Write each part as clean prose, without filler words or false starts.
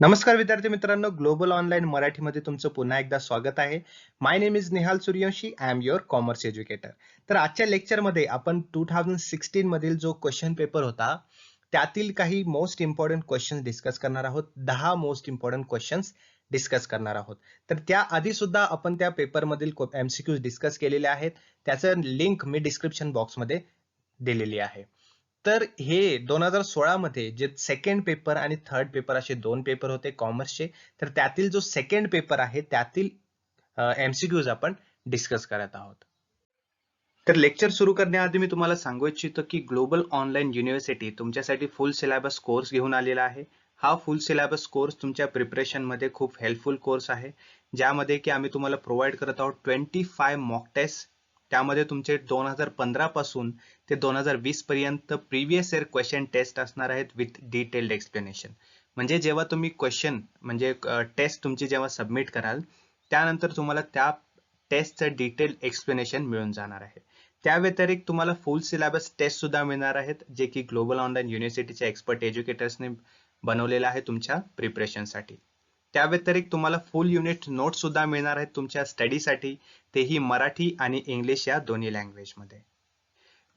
नमस्कार विद्यार्थी मित्रांनो, ग्लोबल ऑनलाईन मराठीमध्ये तुमचं पुन्हा एकदा स्वागत आहे. My name is Nihal Suryavanshi. I am your commerce educator. तर आजच्या लेक्चरमध्ये आपण 2016 मधील जो क्वेश्चन पेपर होता, त्यातील काही मोस्ट इम्पॉर्टंट क्वेश्चन्स डिस्कस करणार आहोत. 10 मोस्ट इम्पॉर्टंट क्वेश्चन्स डिस्कस करणार आहोत. तर त्याआधी सुद्धा आपण त्या पेपरमधील एमसीक्यूज डिस्कस केलेले आहेत. त्याचं लिंक मी डिस्क्रिप्शन बॉक्समध्ये दिलेली आहे. तर हे 2016 मध्ये जे सेकंड पेपर आणि थर्ड पेपर असे दोन पेपर होते कॉमर्सचे. तर त्यातील जो सेकंड पेपर आहे त्यातील एमसीक्यूज आपण डिस्कस करत आहोत. तर लेक्चर सुरू करण्याआधी मी तुम्हाला सांगू इच्छितो की ग्लोबल ऑनलाईन युनिव्हर्सिटी तुमच्यासाठी फुल सिलेबस कोर्स घेऊन आलेला आहे. हा फुल सिलेबस कोर्स तुमच्या प्रिपरेशन मध्ये खूप हेल्पफुल कोर्स आहे, ज्यामध्ये की आम्ही तुम्हाला प्रोव्हाइड करत आहोत 25 मॉक टेस्ट. त्यामध्ये तुमचे 2015 पासून ते 2020 पर्यंत प्रिव्हियस इयर क्वेश्चन टेस्ट असणार आहेत विथ डिटेल्ड एक्सप्लेनेशन. म्हणजे जेव्हा तुम्ही क्वेश्चन म्हणजे टेस्ट तुमची जेव्हा सबमिट कराल, त्यानंतर तुम्हाला त्या टेस्टचं डिटेल एक्सप्लेनेशन मिळून जाणार आहे. त्या व्यतिरिक्त तुम्हाला फुल सिलेबस टेस्ट सुद्धा मिळणार आहेत, जे की ग्लोबल ऑनलाईन युनिव्हर्सिटीच्या एक्सपर्ट एज्युकेटर्सने बनवलेलं आहे तुमच्या प्रिपरेशनसाठी. त्या व्यतिरिक्त तुम्हाला फुल युनिट नोट्स सुद्धा मिळणार आहेत तुमच्या स्टडीसाठी, तेही मराठी आणि इंग्लिश या दोन्ही लँग्वेजमध्ये.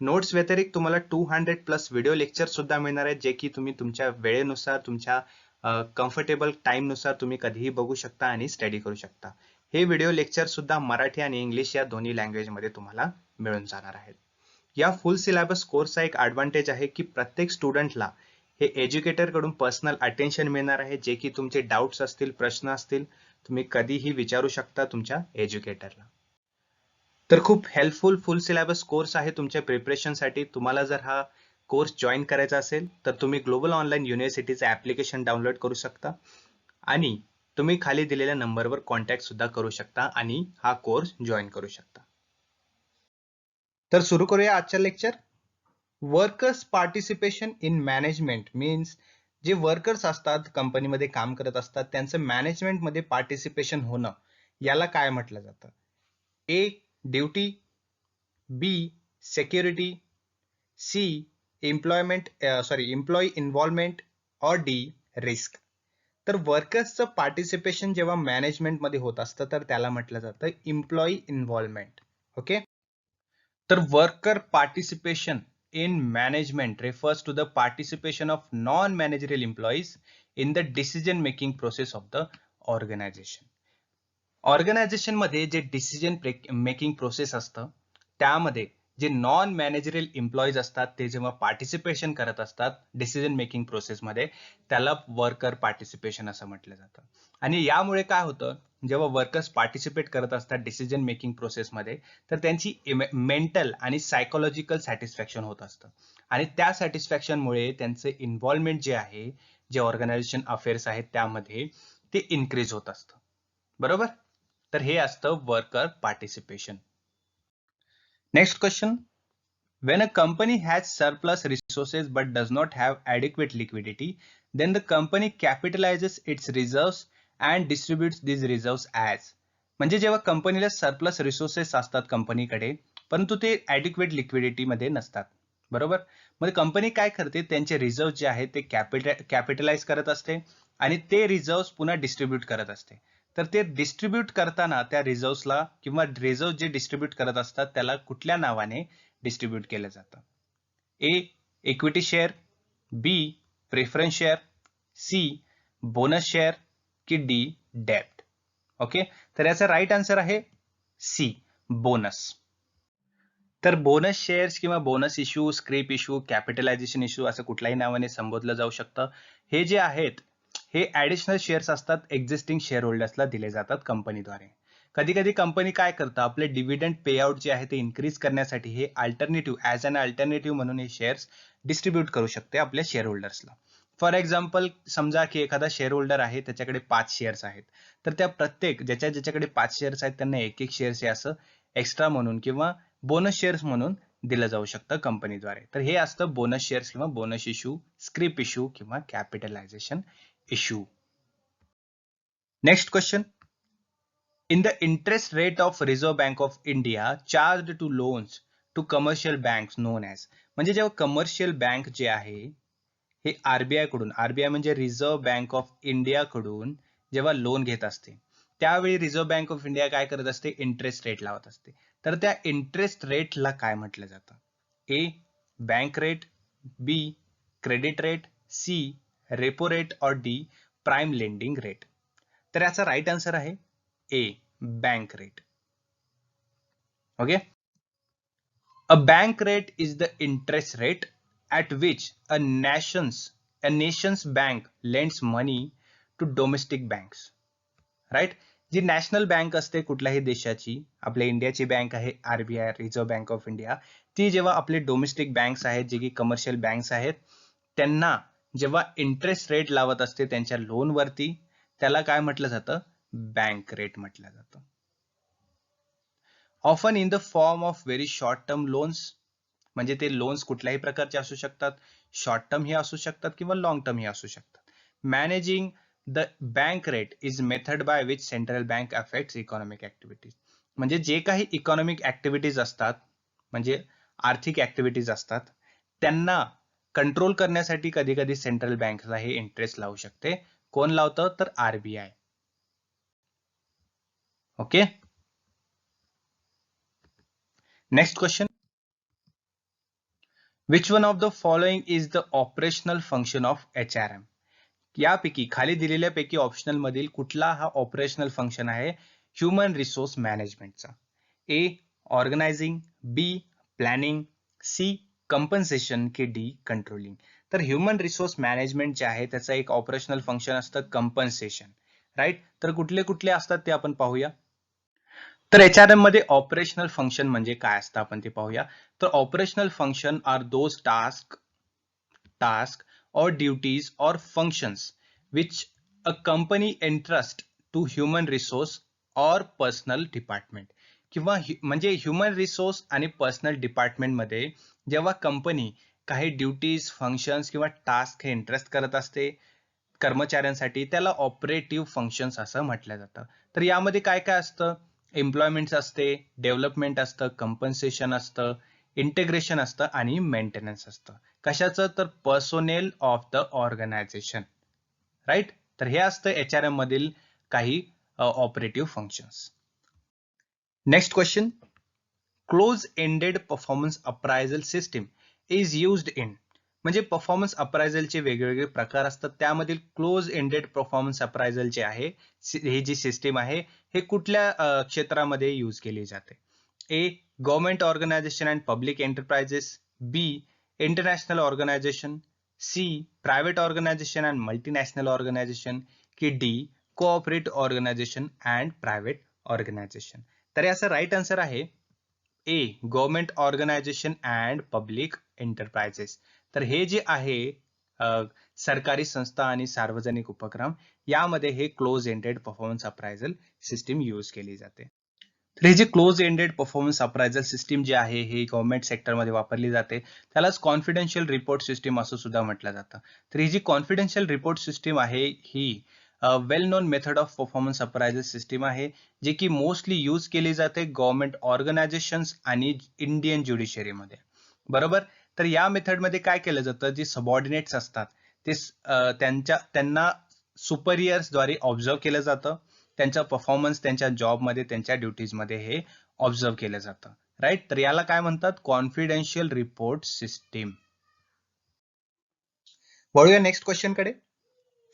नोट्स व्यतिरिक्त तुम्हाला 200+ व्हिडिओ लेक्चर सुद्धा मिळणार आहेत, जे की तुम्ही तुमच्या वेळेनुसार तुमच्या कम्फर्टेबल टाइमनुसार तुम्ही कधीही बघू शकता आणि स्टडी करू शकता. हे व्हिडिओ लेक्चर सुद्धा मराठी आणि इंग्लिश या दोन्ही लँग्वेजमध्ये तुम्हाला मिळून जाणार आहेत. या फुल सिलेबस कोर्सचा एक ॲडव्हान्टेज आहे की प्रत्येक स्टुडंटला हे एज्युकेटर कडून पर्सनल अटेन्शन मिळणार आहे, जे की तुमचे डाऊट्स असतील, प्रश्न असतील, तुम्ही कधीही विचारू शकता तुमच्या एज्युकेटरला. तर खूप हेल्पफुल फुल सिलेबस कोर्स आहे तुमच्या प्रिपरेशनसाठी. तुम्हाला जर हा कोर्स जॉईन करायचा असेल तर तुम्ही ग्लोबल ऑनलाईन युनिव्हर्सिटीचं ॲप्लिकेशन डाउनलोड करू शकता आणि तुम्ही खाली दिलेल्या नंबरवर कॉन्टॅक्ट सुद्धा करू शकता आणि हा कोर्स जॉईन करू शकता. तर सुरू करूया आजच्या lecture. Workers participation in management means जे वर्कर्स असतात कंपनीमध्ये काम करत असतात त्यांचं मॅनेजमेंटमध्ये पार्टिसिपेशन होणं, याला काय म्हटलं जातं? ए ड्युटी, बी सेक्युरिटी, सी एम्प्लॉई इन्व्हॉल्वमेंट और डी रिस्क. तर वर्कर्सचं पार्टिसिपेशन जेव्हा मॅनेजमेंटमध्ये होत असतं तर त्याला म्हटलं जातं एम्प्लॉई इन्व्हॉल्वमेंट. ओके. तर worker participation in management refers to the participation of non-managerial employees in the decision making process of the organization. Organization मध्ये जे डिसिजन मेकिंग प्रोसेस असतं, त्यामध्ये जे नॉन मॅनेजरियल एम्प्लॉईज असतात ते जेव्हा पार्टिसिपेशन करत असतात डिसिजन मेकिंग प्रोसेसमध्ये, त्याला वर्कर पार्टिसिपेशन असं म्हटलं जातं. आणि यामुळे काय होतं, जेव्हा वर्कर्स पार्टिसिपेट करत असतात डिसिजन मेकिंग प्रोसेसमध्ये, तर त्यांची मेंटल आणि सायकोलॉजिकल सॅटिस्फॅक्शन होत असतं आणि त्या सॅटिस्फॅक्शनमुळे त्यांचं इन्व्हॉल्वमेंट जे आहे, जे ऑर्गनायझेशन अफेअर्स आहेत त्यामध्ये, ते इन्क्रीज होत असतं. बरोबर. तर हे असतं worker participation. Next question. When a company has surplus resources but does not have adequate liquidity, then the company capitalizes its reserves and distributes these reserves as. म्हणजे जेव्हा कंपनीला सरप्लस रिसोर्सेस असतात कंपनीकडे, परंतु ते ॲडिक्वेट लिक्विडिटी मध्ये नसतात. बरोबर. मग कंपनी काय करते, त्यांचे रिझर्व जे आहेत ते कॅपिटलाइज करत असते आणि ते रिझर्व पुन्हा डिस्ट्रीब्यूट करत असते. तर ते डिस्ट्रीब्यूट करताना त्या रिझर्व्सला किंवा रिझर्व जे डिस्ट्रीब्यूट करत असतात त्याला कुठल्या नावाने डिस्ट्रीब्यूट केलं जातं? A equity share, B preference share, C bonus share की डी डेप्ट. ओके. तर याचा राईट आन्सर आहे सी बोनस. तर बोनस शेअर्स किंवा bonus issue, scrip issue, capitalisation issue असं कुठल्याही नावाने संबोधलं जाऊ शकतं. हे जे आहेत हे ऍडिशनल शेअर्स असतात, एक्झिस्टिंग शेअर होल्डर्सला दिले जातात कंपनीद्वारे. कधी कधी कंपनी काय करतं, आपले डिव्हिडंड पेआउट जे आहे ते इन्क्रीज करण्यासाठी हे अल्टरनेटिव्ह ॲज अन अल्टरनेटिव्ह म्हणून हे शेअर्स डिस्ट्रीब्यूट करू शकते आपल्या शेअर होल्डर्सला. फॉर एक्झाम्पल, समजा की एखादा शेअर होल्डर आहे, त्याच्याकडे 5 शेअर्स आहेत, तर त्या प्रत्येक ज्याच्याकडे 5 शेअर्स आहेत त्यांना एक एक शेअर्स हे असं एक्स्ट्रा म्हणून किंवा बोनस शेअर्स म्हणून दिलं जाऊ शकतं कंपनीद्वारे. तर हे असतं बोनस शेअर्स किंवा बोनस इश्यू, स्क्रिप इश्यू किंवा capitalisation issue. Next question. In the interest rate of Reserve Bank of India charged to loans to commercial banks known as. म्हणजे जेव्हा कमर्शियल बँक जे आहे हे आरबीआय कडून, आरबीआय म्हणजे reserve bank of India कडून जेव्हा लोन घेत असते त्यावेळी रिझर्व्ह बँक ऑफ इंडिया काय करत असते, इंटरेस्ट रेट लावत असते. तर त्या इंटरेस्ट रेटला काय म्हटलं जातं? A bank rate, B credit rate, C repo rate और डी प्राइम लेंडिंग रेट. तर याचा राईट आन्सर आहे A bank rate. Okay. A bank rate is the interest rate at which a nation's bank lends money to domestic banks. Right. जी national bank असते कुठल्याही देशाची, आपल्या इंडियाची बँक आहे RBI, reserve bank of India, ती जेव्हा आपले डोमेस्टिक बँक्स आहेत, जे की कमर्शियल बँक्स आहेत, त्यांना जेव्हा इंटरेस्ट रेट लावत असते त्यांच्या लोन वरती, त्याला काय म्हटलं जातं, बँक रेट म्हटलं जातं. Often in the form of very short term loans, म्हणजे ते लोन्स कुठल्याही प्रकारचे असू शकतात, शॉर्ट टर्म ही असू शकतात किंवा लॉंग टर्म ही असू शकतात. Managing the bank rate is method by which central bank affects economic activities. म्हणजे जे काही इकॉनॉमिक ऍक्टिव्हिटीज असतात, म्हणजे आर्थिक ऍक्टिव्हिटीज असतात, त्यांना कंट्रोल करण्यासाठी कधी कधी सेंट्रल बँकला हे इंटरेस्ट लावू शकते. कोण लावतं, तर RBI. Okay. Next question. Which one of the following is the operational function of HRM? यापैकी खाली दिलेल्यापैकी ऑप्शनल मधील कुठला हा ऑपरेशनल फंक्शन आहे ह्युमन रिसोर्स मॅनेजमेंटचा? ए ऑर्गनायझिंग, बी प्लॅनिंग, सी कंपन्सेशन की डी कंट्रोलिंग. तर ह्युमन रिसोर्स मॅनेजमेंट जे आहे त्याचं एक ऑपरेशनल फंक्शन असतं कंपन्सेशन. राईट. तर कुठले कुठले असतात ते आपण पाहूया. तर एचआरएम मध्ये ऑपरेशनल फंक्शन म्हणजे काय असतं आपण ते पाहूया. तर operational function are those task or duties or functions which a company entrust to human resource or personal department. किंवा म्हणजे ह्युमन रिसोर्स आणि पर्सनल डिपार्टमेंट मध्ये जेव्हा कंपनी काही ड्युटीज, फंक्शन्स किंवा टास्क हे इंटरेस्ट करत असते कर्मचाऱ्यांसाठी, त्याला ऑपरेटिव्ह फंक्शन्स असं म्हटलं जातं. तर यामध्ये काय काय असतं, एम्प्लॉयमेंट असते, डेव्हलपमेंट असतं, कंपन्सेशन असतं, इंटिग्रेशन असतं आणि मेंटेनन्स असतं. कशाचं, तर personnel of the organisation. Right. तर हे असतं एचआरएम मधील काही operative functions. Next question. Close ended performance appraisal system is used in. म्हणजे परफॉर्मन्स अप्रायझलचे वेगवेगळे प्रकार असतात, त्यामधील क्लोज एंडेड परफॉर्मन्स अप्रायझल जे आहे, ही जी सिस्टीम आहे, हे कुठल्या क्षेत्रामध्ये यूज केली जाते? A government organisation and public enterprises, B international organisation, C private organisation and multinational organisation की D cooperative organisation and private organisation. तर याचा राईट आन्सर आहे A government organisation and public enterprises. तर हे जे आहे सरकारी संस्था आणि सार्वजनिक उपक्रम, यामध्ये हे close ended performance appraisal system use केली जाते. तर हे जे close ended performance appraisal system जे आहे, हे गव्हर्नमेंट सेक्टरमध्ये वापरली जाते. त्यालाच कॉन्फिडेन्शियल रिपोर्ट सिस्टीम असं सुद्धा म्हटलं जातं. तर ही जी कॉन्फिडेन्शियल रिपोर्ट सिस्टीम आहे, ही well known method of performance appraisal system आहे, जे की मोस्टली यूज केली जाते गव्हर्नमेंट ऑर्गनायझेशन्स आणि इंडियन ज्युडिशरीमध्ये. बरोबर. तर या मेथडमध्ये काय केलं जातं, जे सबऑर्डिनेट्स असतात ते त्यांना सुपरियर्स द्वारे ऑब्झर्व केलं जातं. त्यांचा परफॉर्मन्स त्यांच्या जॉबमध्ये, त्यांच्या ड्युटीजमध्ये हे ऑब्झर्व केलं जातं. राईट. तर याला काय म्हणतात, कॉन्फिडेन्शियल रिपोर्ट सिस्टीम. वळूया नेक्स्ट क्वेश्चन कडे.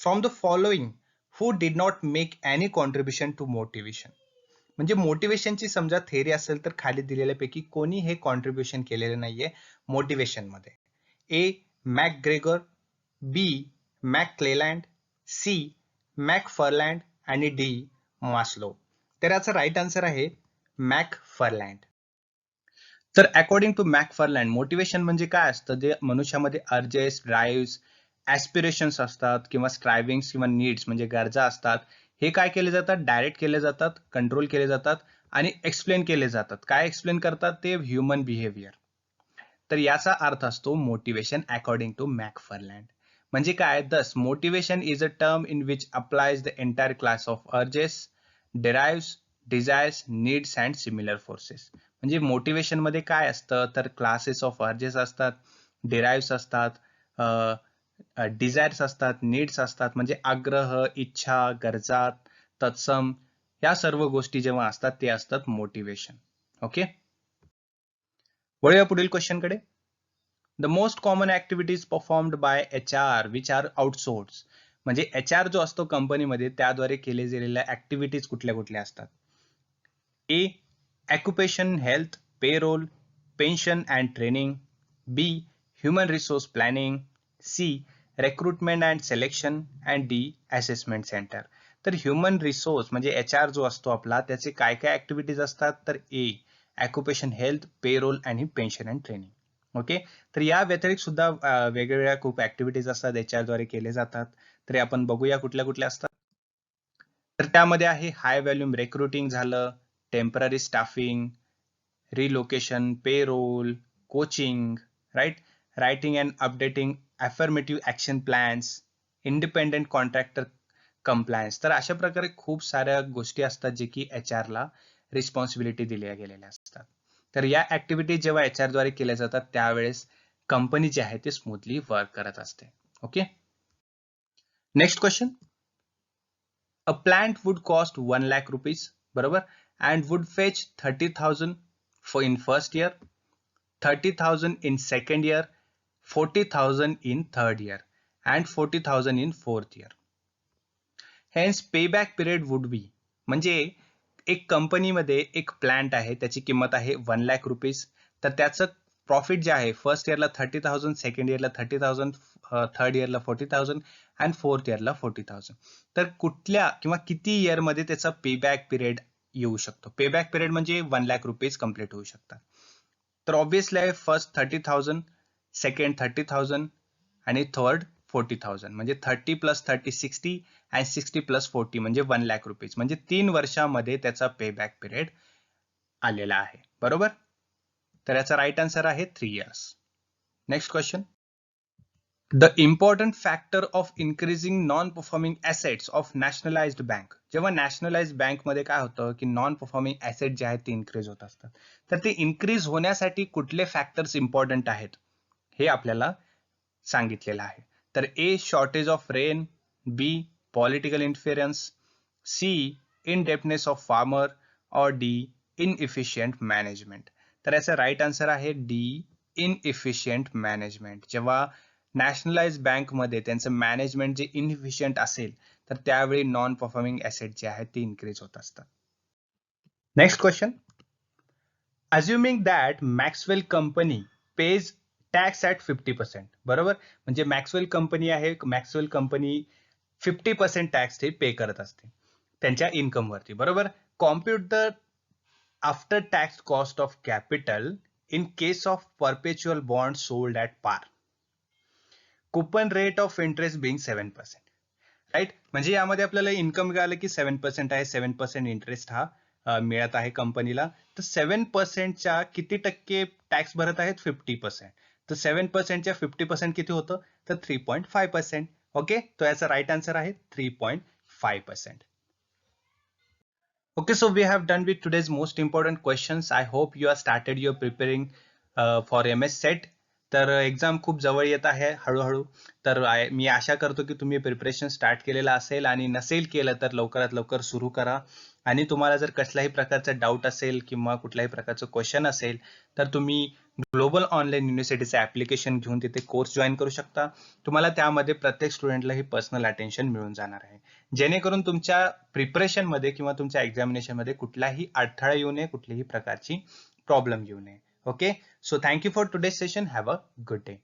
From the following who did not make any contribution to motivation. म्हणजे मोटिवेशनची समजा थेअरी असेल तर खाली दिलेल्यापैकी कोणी हे कॉन्ट्रीब्युशन केलेलं नाहीये मोटिवेशन मध्ये? ए मॅक ग्रेगर, बी मॅक क्लेलँड, सी मॅक फर्लँड आणि डी मास्लो. तर याचा राईट आन्सर आहे मॅक फर्लँड. तर अकॉर्डिंग टू मॅक फर्लँड, मोटिवेशन म्हणजे काय असतं, जे मनुष्यामध्ये अर्जेस, ड्राईव्ह, ऍस्पिरेशन्स असतात किंवा स्ट्रायव्हिंग्स किंवा नीड्स म्हणजे गरजा असतात, हे काय केले जातात, डायरेक्ट केले जातात, कंट्रोल केले जातात आणि एक्सप्लेन केले जातात. काय एक्सप्लेन करतात, ते ह्युमन बिहेवियर. तर याचा अर्थ असतो मोटिवेशन अकॉर्डिंग टू मॅक फर्लँड. म्हणजे काय, दस motivation is a term in which applies the entire class of urges, derives, desires, needs and similar forces. म्हणजे मोटिवेशन मध्ये काय असतं, तर क्लासेस ऑफ अर्जेस असतात, डिराइव्स असतात, डिझायर्स असतात, नीड्स असतात, म्हणजे आग्रह, इच्छा, गरजा, तत्सम या सर्व गोष्टी जेव्हा असतात ते असतात मोटिवेशन. ओके, वळूया पुढील क्वेश्चन कडे. The most common activities performed by HR which are outsource, म्हणजे HR जो असतो कंपनीमध्ये त्याद्वारे केले गेलेल्या ऍक्टिव्हिटीज कुठल्या कुठल्या असतात. A. Occupation health payroll pension and training. B. Human resource planning. C. Recruitment and selection. And D. Assessment center. तर ह्युमन रिसोर्स म्हणजे HR जो असतो आपला त्याचे काय काय ऍक्टिव्हिटीज असतात, तर A. ऑक्युपेशन हेल्थ पेरोल आणि पेन्शन अँड ट्रेनिंग. ओके, तर या व्यतिरिक्त सुद्धा वेगवेगळ्या खूप ऍक्टिव्हिटीज असतात HR द्वारे केले जातात. तर आपण बघूया कुठल्या कुठल्या असतात. तर त्यामध्ये आहे हाय व्हॉल्यूम रिक्रुटिंग झालं, temporary staffing, relocation, payroll, coaching, right, writing and updating affirmative action plans, independent contractor compliance. तर अशा प्रकारे खूप साऱ्या गोष्टी असतात जे की HR ला रिस्पॉन्सिबिलिटी दिल्या गेलेल्या असतात. तर या ऍक्टिव्हिटी जेव्हा HR द्वारे केल्या जातात त्यावेळेस कंपनी जी आहे ते स्मूथली वर्क करत असते. Okay, next question. A plant would cost 1 lakh rupees, बरोबर, and would fetch 30,000 for in first year, 30,000 in second year, 40,000 in third year, and 40,000 in fourth year. Hence payback period would be, म्हणजे एक कंपनीमध्ये एक plant आहे त्याची किंमत आहे 1 lakh rupees, तर त्याचं प्रॉफिट जे आहे फर्स्ट इयरला 30,000, सेकंड इयरला 30,000, थर्ड इयरला 40,000 अँड फोर्थ इयरला 40,000. तर कुठल्या किंवा किती इयर मध्ये त्याचा पेबॅक पिरियड येऊ शकतो. पेबॅक पिरियड म्हणजे 1 लाख रुपीज कम्प्लीट होऊ शकतात. तर ऑब्व्हियसली आहे फर्स्ट 30,000, सेकंड 30,000 आणि थर्ड 40,000, म्हणजे 30 प्लस 30 60 आणि 60 प्लस 40 म्हणजे 1 लाख रुपीज, म्हणजे 3 वर्षामध्ये त्याचा पेबॅक पिरियड आलेला आहे. बरोबर, तर याचा राईट आन्सर आहे 3 years. Next question. The important factor of increasing non performing assets of nationalised bank. जेव्हा नॅशनलाइज्ड बँकमध्ये काय होतं की नॉन परफॉर्मिंग ॲसेट जे आहेत ते इन्क्रीज होत असतात, तर ते इन्क्रीज होण्यासाठी कुठले फॅक्टर्स इम्पॉर्टंट आहेत हे आपल्याला सांगितलेलं आहे. तर A. Shortage of rain, B. Political interference, C. Indebtedness of farmer, और D. Inefficient management. तर याचा राईट आन्सर आहे D. Inefficient management. जेव्हा नॅशनलाइज बँकमध्ये त्यांचं मॅनेजमेंट जे इनइफिशियंट असेल तर त्यावेळी नॉन परफॉर्मिंग ॲसेट जे आहेत ते इन्क्रीज होत असतात. Next question. Assuming that Maxwell company pays tax at 50%, बरोबर, म्हणजे मॅक्सवेल कंपनी आहे, मॅक्सवेल कंपनी 50% टॅक्स ते पे करत असते त्यांच्या इन्कम वरती, बरोबर. Compute the after tax cost of capital in case of perpetual bond sold at par. Coupon rate of interest being 7%, right, म्हणजे यामध्ये आपल्याला इन्कम मिळालं की 7% आहे, 7% इंटरेस्ट हा मिळत आहे कंपनीला. तर 7%च्या किती टक्के टॅक्स भरत आहेत, 50%. तर 7%च्या 50% किती होतं, तर 3.5%. ओके, तो याचा राईट आन्सर आहे 3.5%. Okay, so we have done with today's most important questions. I hope you have started your preparing for MS set. तर एक्झाम खूप जवळ येत आहे हळूहळू. तर मी आशा करतो की तुम्ही प्रिपरेशन स्टार्ट केलेलं असेल, आणि नसेल केलं तर लवकरात लवकर सुरू करा. आणि तुम्हाला जर कसल्याही प्रकारचा डाऊट असेल किंवा कुठल्याही प्रकारचं क्वेश्चन असेल तर तुम्ही ग्लोबल ऑनलाईन युनिव्हर्सिटीचं ऍप्लिकेशन घेऊन तिथे कोर्स जॉईन करू शकता. तुम्हाला त्यामध्ये प्रत्येक स्टुडंटला ही पर्सनल अटेन्शन मिळून जाणार आहे, जेणेकरून तुमच्या प्रिपरेशन मध्ये किंवा तुमच्या एक्झामिनेशन मध्ये कुठलाही अडथळा येऊ नये, कुठलीही प्रकारची प्रॉब्लेम येऊ नये. Okay, so thank you for today's session. Have a good day.